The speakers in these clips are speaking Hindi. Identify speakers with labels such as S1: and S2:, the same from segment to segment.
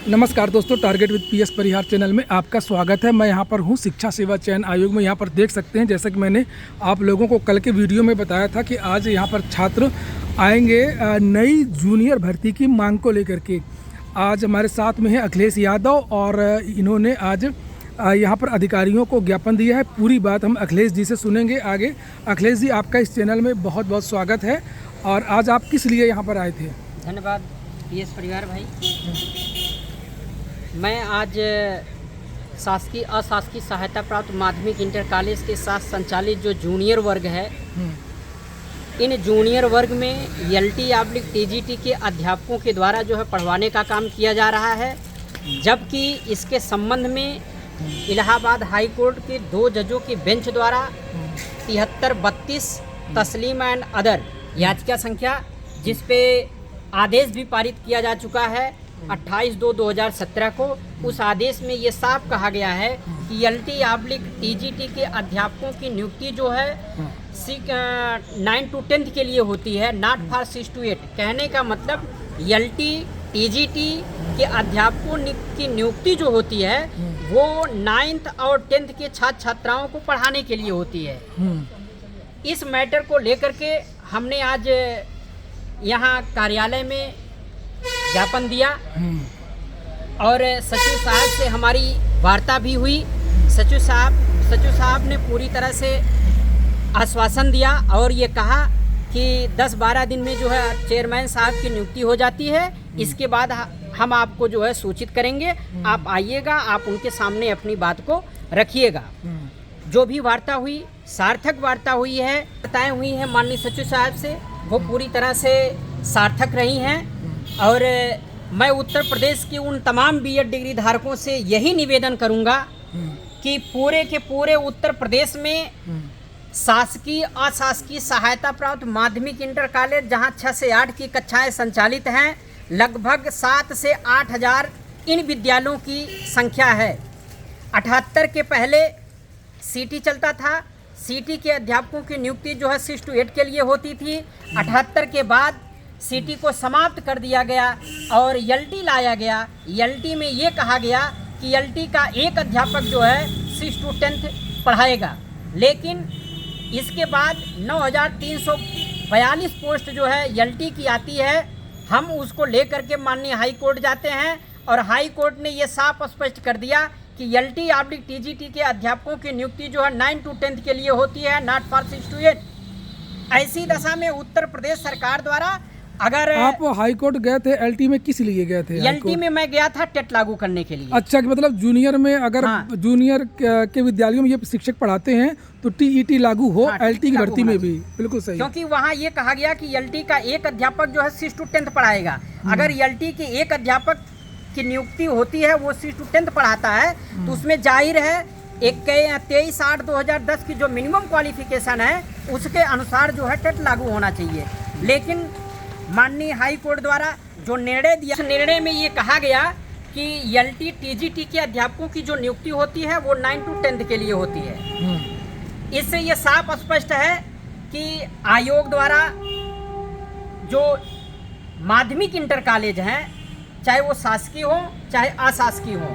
S1: नमस्कार दोस्तों, target with PS Parihar channel में आपका स्वागत है। मैं यहाँ पर हूँ शिक्षा सेवा चयन आयोग में। यहाँ पर देख सकते हैं, जैसा कि मैंने आप लोगों को कल के वीडियो में बताया था कि आज यहाँ पर छात्र आएंगे नई जूनियर भर्ती की मांग को लेकर के। आज हमारे साथ में है अखिलेश यादव और इन्होंने आज यहाँ पर अधिकारियों को ज्ञापन दिया है। पूरी बात हम अखिलेश जी से सुनेंगे आगे। अखिलेश जी, आपका इस चैनल में बहुत बहुत स्वागत है। और आज आप किस लिए यहाँ पर आए थे?
S2: धन्यवाद पीएस परिवार भाई। मैं आज शासकीय अशासकीय सहायता प्राप्त माध्यमिक इंटर कॉलेज के साथ संचालित जो जूनियर वर्ग है, इन जूनियर वर्ग में LT/TGT के अध्यापकों के द्वारा जो है पढ़वाने का काम किया जा रहा है। जबकि इसके संबंध में इलाहाबाद हाई कोर्ट के 2 जजों की बेंच द्वारा 7332 तस्लीम एंड अदर याचिका संख्या, जिस पे आदेश भी पारित किया जा चुका है 28/2/2017 को। उस आदेश में ये साफ कहा गया है कि LT/TGT के अध्यापकों की नियुक्ति जो है 9 to 10th के लिए होती है, नॉट फॉर 6 to 8। कहने का मतलब LT/TGT के अध्यापकों की नियुक्ति जो होती है वो 9th और 10th के छात्र छात्राओं को पढ़ाने के लिए होती है। इस मैटर को लेकर के हमने आज यहाँ कार्यालय में ज्ञापन दिया और सचिव साहब से हमारी वार्ता भी हुई। सचिव साहब ने पूरी तरह से आश्वासन दिया और ये कहा कि 10-12 दिन में जो है चेयरमैन साहब की नियुक्ति हो जाती है। इसके बाद हम आपको जो है सूचित करेंगे, आप आइएगा, आप उनके सामने अपनी बात को रखिएगा। जो भी वार्ता हुई, सार्थक वार्ता हुई है, बताएं हुई हैं माननीय सचिव साहब से, वो पूरी तरह से सार्थक रही हैं। और मैं उत्तर प्रदेश के उन तमाम B.Ed डिग्री धारकों से यही निवेदन करूंगा कि पूरे के पूरे उत्तर प्रदेश में शासकीय अशासकीय सहायता प्राप्त माध्यमिक इंटर कॉलेज जहां 6 से 8 की कक्षाएं संचालित हैं, लगभग 7 से 8 हज़ार इन विद्यालयों की संख्या है। 78 के पहले CT चलता था। CT के अध्यापकों की नियुक्ति जो है 6 to 8 के लिए होती थी। 78 के बाद CT को समाप्त कर दिया गया और LT लाया गया। LT में ये कहा गया कि LT का एक अध्यापक जो है 6 to 10th पढ़ाएगा, लेकिन इसके बाद 9342 पोस्ट जो है LT की आती है। हम उसको लेकर के माननीय हाई कोर्ट जाते हैं और हाई कोर्ट ने ये साफ स्पष्ट कर दिया कि LT/TGT के अध्यापकों की नियुक्ति जो है 9 to 10th के लिए होती है, नॉट फॉर 6 to 8। ऐसी दशा में उत्तर प्रदेश सरकार द्वारा, अगर
S1: आप हाई कोर्ट गए थे, LT में किस लिए गए थे?
S2: LT में मैं गया था टेट लागू करने के लिए।
S1: अच्छा, कि मतलब जूनियर में अगर जूनियर के विद्यालयों में ये शिक्षक पढ़ाते हैं तो TET लागू हो, LT की भर्ती में भी। बिल्कुल सही,
S2: क्योंकि वहाँ ये कहा गया कि LT का एक अध्यापक जो है 6 to 10th पढ़ाएगा। अगर LT के एक अध्यापक की नियुक्ति होती है, वो 6 to 10th पढ़ाता है, तो उसमें जाहिर है 23/8/2010 की जो मिनिमम क्वालिफिकेशन है उसके अनुसार जो है टेट लागू होना चाहिए। लेकिन माननीय हाई कोर्ट द्वारा जो निर्णय दिया, उस निर्णय में ये कहा गया कि LT/TGT के अध्यापकों की जो नियुक्ति होती है वो 9 to 10th के लिए होती है। इससे ये साफ स्पष्ट है कि आयोग द्वारा जो माध्यमिक इंटर कॉलेज हैं, चाहे वो शासकीय हो चाहे अशासकीय हो,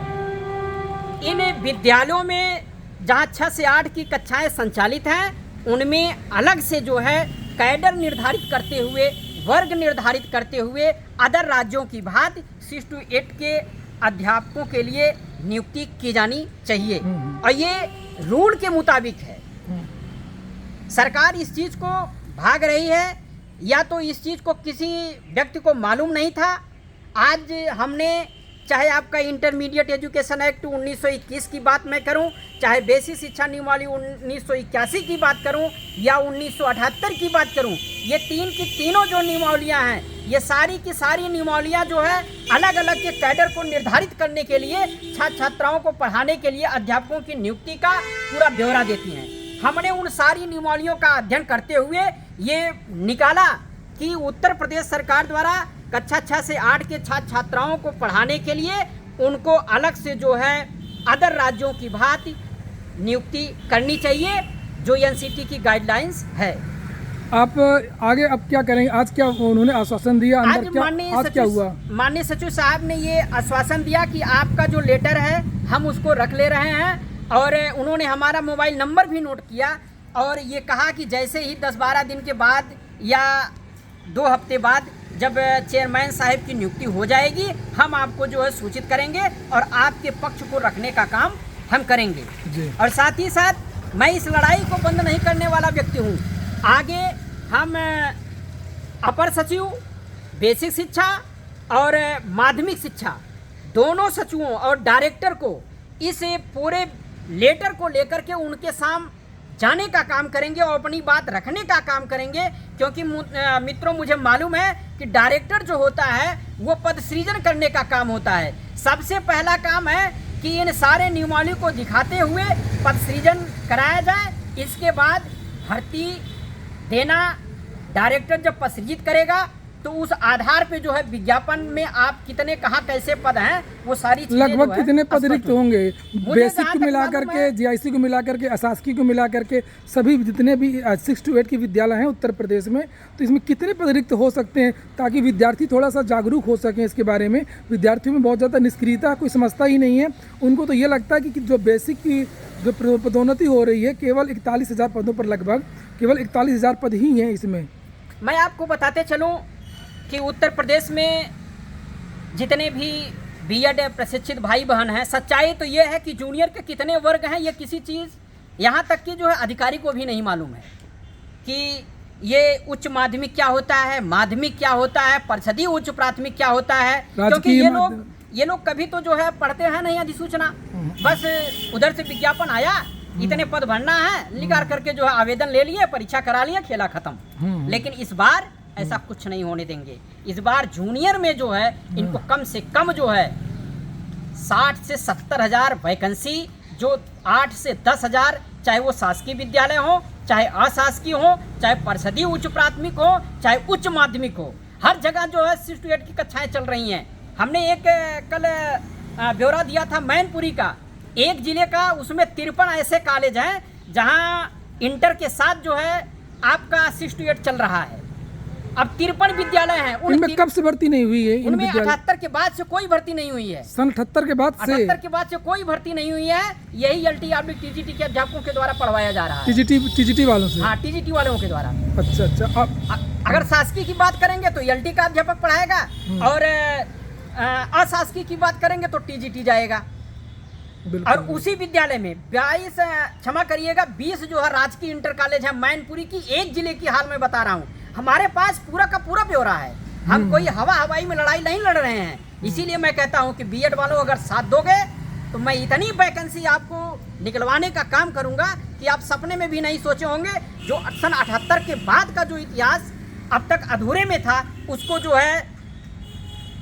S2: इन विद्यालयों में जहाँ 6 से 8 की कक्षाएं संचालित हैं, उनमें अलग से जो है कैडर निर्धारित करते हुए, वर्ग निर्धारित करते हुए अदर राज्यों की भांति 6 to 8 के अध्यापकों के लिए नियुक्ति की जानी चाहिए। और ये रूल के मुताबिक है। सरकार इस चीज़ को भाग रही है, या तो इस चीज़ को किसी व्यक्ति को मालूम नहीं था। आज हमने, चाहे आपका इंटरमीडिएट एजुकेशन एक्ट 1921 की बात मैं करूं, चाहे बेसिक शिक्षा नियमावली 1981 की बात करूं, या 1978 की बात करूं, ये तीनों जो नियमावलियां हैं, ये सारी की सारी नियमावलियां जो है अलग अलग के कैडर को निर्धारित करने के लिए, छात्र छात्राओं को पढ़ाने के लिए अध्यापकों की नियुक्ति का पूरा ब्यौरा देती हैं। हमने उन सारी नियमावलियों का अध्ययन करते हुए ये निकाला कि उत्तर प्रदेश सरकार द्वारा कक्षा 6 से 8 के छात्र छात्राओं को पढ़ाने के लिए उनको अलग से जो है अदर राज्यों की भांति नियुक्ति करनी चाहिए, जो NCT की गाइडलाइंस है।
S1: आप आगे अब क्या करेंगे? आज क्या उन्होंने आश्वासन दिया अंदर?
S2: आज
S1: क्या
S2: माननीय
S1: आज क्या हुआ?
S2: माननीय सचिव साहब ने ये आश्वासन दिया कि आपका जो लेटर है हम उसको रख ले रहे हैं, और उन्होंने हमारा मोबाइल नंबर भी नोट किया, और ये कहा कि जैसे ही 10-12 दिन के बाद या 2 हफ्ते बाद जब चेयरमैन साहब की नियुक्ति हो जाएगी, हम आपको जो है सूचित करेंगे और आपके पक्ष को रखने का काम हम करेंगे
S1: जी।
S2: और साथ ही साथ मैं इस लड़ाई को बंद नहीं करने वाला व्यक्ति हूँ। आगे हम अपर सचिव बेसिक शिक्षा और माध्यमिक शिक्षा दोनों सचिवों और डायरेक्टर को इस पूरे लेटर को लेकर के उनके सामने जाने का काम करेंगे और अपनी बात रखने का काम करेंगे, क्योंकि मित्रों मुझे मालूम है कि डायरेक्टर जो होता है वो पद सृजन करने का काम होता है। सबसे पहला काम है कि इन सारे नियमावली को दिखाते हुए पद सृजन कराया जाए, इसके बाद भर्ती देना। डायरेक्टर जब पद सृजित करेगा तो उस आधार पे जो है विज्ञापन में आप कितने कहाँ कैसे पद हैं वो सारी चीजें
S1: लगभग कितने पद रिक्त होंगे? बेसिक को
S2: जहाँ तक
S1: मिलाकर
S2: मालूम
S1: के, जीआईसी को मिलाकर के, अशासकीय को मिलाकर के, सभी जितने भी 6 to 8 के विद्यालय हैं उत्तर प्रदेश में, तो इसमें कितने पद रिक्त हो सकते हैं ताकि विद्यार्थी थोड़ा सा जागरूक हो सकें इसके बारे में? विद्यार्थियों में बहुत ज़्यादा निष्क्रियता, कोई समझता ही नहीं है। उनको तो ये लगता है कि जो बेसिक की जो पदोन्नति हो रही है केवल 41,000 पदों पर, लगभग केवल 41,000 पद ही हैं इसमें।
S2: मैं आपको बताते चलूँ कि उत्तर प्रदेश में जितने भी बीएड प्रशिक्षित भाई बहन हैं, सच्चाई तो ये है कि जूनियर के कितने वर्ग हैं ये किसी चीज़ यहाँ तक कि जो है अधिकारी को भी नहीं मालूम है कि ये उच्च माध्यमिक क्या होता है, माध्यमिक क्या होता है, परिषदीय उच्च प्राथमिक क्या होता है, क्योंकि ये लोग कभी तो जो है पढ़ते हैं नहीं अधिसूचना, बस उधर से विज्ञापन आया, इतने पद भरना है, निकाल करके जो है आवेदन ले लिए, परीक्षा करा लिए, खेला खत्म। लेकिन इस बार ऐसा कुछ नहीं होने देंगे। इस बार जूनियर में जो है इनको कम से कम जो है 60 से 70 हजार वैकेंसी, जो 8 से 10 हजार, चाहे वो शासकीय विद्यालय हो, चाहे अशासकीय हो, चाहे परिषदीय उच्च प्राथमिक हो, चाहे उच्च माध्यमिक हो, हर जगह जो है 6 to 8 की कक्षाएं चल रही हैं। हमने एक कल ब्यौरा दिया था मैनपुरी का, एक जिले का, उसमें 53 ऐसे कॉलेज हैं जहां इंटर के साथ जो है आपका 6 to 8 चल रहा है। अब 53 विद्यालय हैं,
S1: उनमें कब से भर्ती नहीं हुई है?
S2: उनमें 78 के बाद से कोई भर्ती नहीं हुई है।
S1: सन 78 के बाद से?
S2: 78 के बाद से कोई भर्ती नहीं हुई है। यही LT TGT के अध्यापकों के द्वारा पढ़वाया जा रहा है।
S1: TGT वालों से?
S2: हाँ, TGT वालों के द्वारा।
S1: अच्छा।
S2: अगर शासकीय की बात करेंगे तो LT का अध्यापक पढ़ाएगा, और अशासकीय की बात करेंगे तो TGT जाएगा। और उसी विद्यालय में 22, क्षमा करिएगा, 20 जो है राजकीय इंटर कॉलेज है मैनपुरी की, एक जिले की हाल में बता रहा हूँ। हमारे पास पूरा का पूरा ब्यौरा है, हम कोई हवाई में लड़ाई नहीं लड़ रहे हैं। इसीलिए मैं कहता हूं कि बीएड वालों अगर साथ दोगे तो मैं इतनी वैकेंसी आपको निकलवाने का काम करूंगा कि आप सपने में भी नहीं सोचे होंगे। जो सन 78 के बाद का जो इतिहास अब तक अधूरे में था, उसको जो है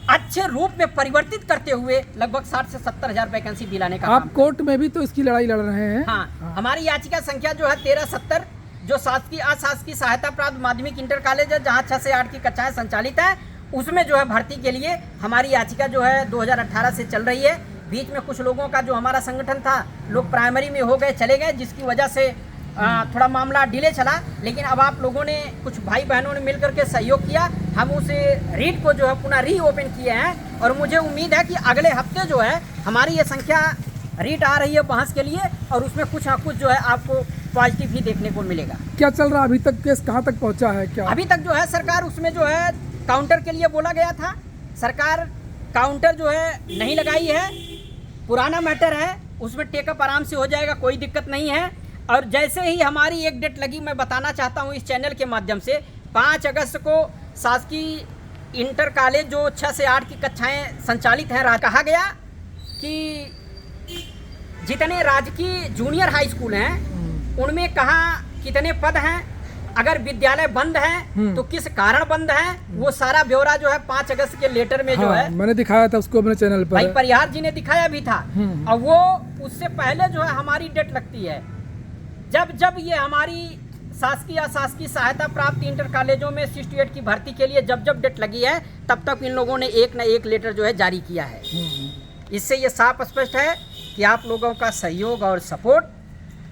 S2: अच्छे रूप में परिवर्तित करते हुए लगभग 60 से 70 हजार वैकेंसी दिलाने का
S1: आप कोर्ट में भी तो इसकी लड़ाई लड़ रहे हैं?
S2: हाँ, हमारी याचिका संख्या जो है 1370, जो शासकीय अशासकीय सहायता प्राप्त माध्यमिक इंटर कॉलेज है, जहाँ 6 से 8 की कक्षाएं संचालित है, उसमें जो है भर्ती के लिए हमारी याचिका जो है 2018 से चल रही है। बीच में कुछ लोगों का जो हमारा संगठन था, लोग प्राइमरी में हो गए, चले गए, जिसकी वजह से थोड़ा मामला डिले चला। लेकिन अब आप लोगों ने, कुछ भाई बहनों ने मिलकर के सहयोग किया, हम उस रीट को जो है पुनः रीओपन किए हैं, और मुझे उम्मीद है कि अगले हफ्ते जो है हमारी ये संख्या रीट आ रही है बहस के लिए, और उसमें कुछ ना कुछ जो है आपको पॉजिटिव भी देखने को मिलेगा।
S1: क्या चल रहा है अभी तक? केस कहाँ तक पहुँचा है? क्या
S2: अभी तक जो है सरकार उसमें जो है काउंटर के लिए बोला गया था, सरकार काउंटर जो है नहीं लगाई है। पुराना मैटर है, उसमें टेकअप आराम से हो जाएगा, कोई दिक्कत नहीं है। और जैसे ही हमारी एक डेट लगी, मैं बताना चाहता हूँ इस चैनल के माध्यम से, 5 अगस्त को शासकीय इंटर कॉलेज जो 6 से 8 की कक्षाएं संचालित हैं, कहा गया कि जितने राजकीय जूनियर हाई स्कूल हैं उनमें कहाँ कितने पद हैं, अगर विद्यालय बंद है तो किस कारण बंद है, वो सारा ब्यौरा जो है 5 अगस्त के लेटर में जो है
S1: मैंने दिखाया था उसको अपने चैनल पर,
S2: भाई परिहार जी ने दिखाया भी था। और वो उससे पहले जो है हमारी डेट लगती है, जब ये हमारी शासकीय अशासकीय सहायता प्राप्त इंटर कॉलेजों में 6 to 8 की भर्ती के लिए जब डेट लगी है, तब तक इन लोगों ने एक न एक लेटर जो है जारी किया है। इससे ये साफ स्पष्ट है कि आप लोगों का सहयोग और सपोर्ट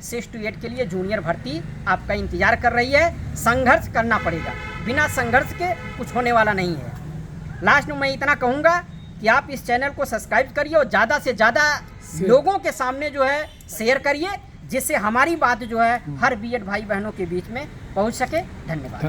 S2: 6 to 8 के लिए जूनियर भर्ती आपका इंतजार कर रही है। संघर्ष करना पड़ेगा, बिना संघर्ष के कुछ होने वाला नहीं है। लास्ट में मैं इतना कहूँगा कि आप इस चैनल को सब्सक्राइब करिए और ज़्यादा से ज़्यादा लोगों के सामने जो है शेयर करिए, जिससे हमारी बात जो है हर बीएड भाई बहनों के बीच में पहुँच सके। धन्यवाद।